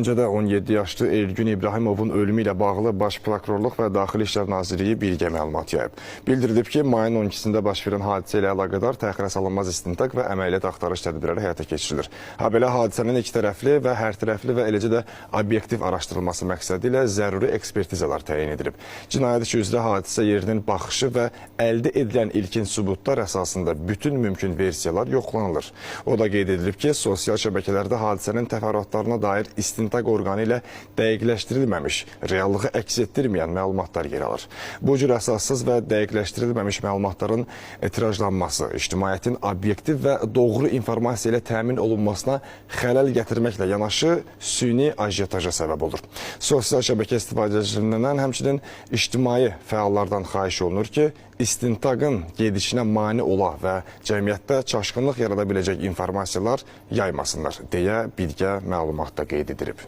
öncə də 17 yaşlı Elgün İbrahimovun ölümü ilə bağlı Baş Prokurorluq və Daxili İşlər Nazirliyi birgə məlumat yayıb. Bildirilib ki, mayın 12-sində baş verən hadisə ilə əlaqədar təxirə salınmaz istintaq və əməliyyat axtarış tədbirləri həyata keçirilir. Habelə hadisənin iki tərəfli və hər tərəfli və eləcə də obyektiv araşdırılması məqsədi ilə zəruri ekspertizalar təyin edilib. Cinayət işi üzrə hadisə yerinin baxışı və əldə edilən ilkin sübutlar əsasında bütün mümkün versiyalar yoxlanılır. O da qeyd edilib ki, sosial şəbəkələrdə hadisənin təfərrüatlarına dair istintaq orqanı ilə dəqiqləşdirilməmiş, reallığı əks etdirməyən məlumatlar yer alır. Bu cür əsassız və dəqiqləşdirilməmiş məlumatların tirajlanması, ictimaiyyətin obyektiv və doğru informasiya ilə təmin olunmasına xələl gətirməklə yanaşı süni ajiotaja səbəb olur. Sosial şəbəkə istifadəçilerindən həmçinin ictimai fəallardan xahiş olunur ki, istintaqın gedişinə mane ola və cəmiyyətdə çaşqınlıq yarada biləcək informasiyalar yaymasınlar deyə birgə məlumatda qeyd edilib.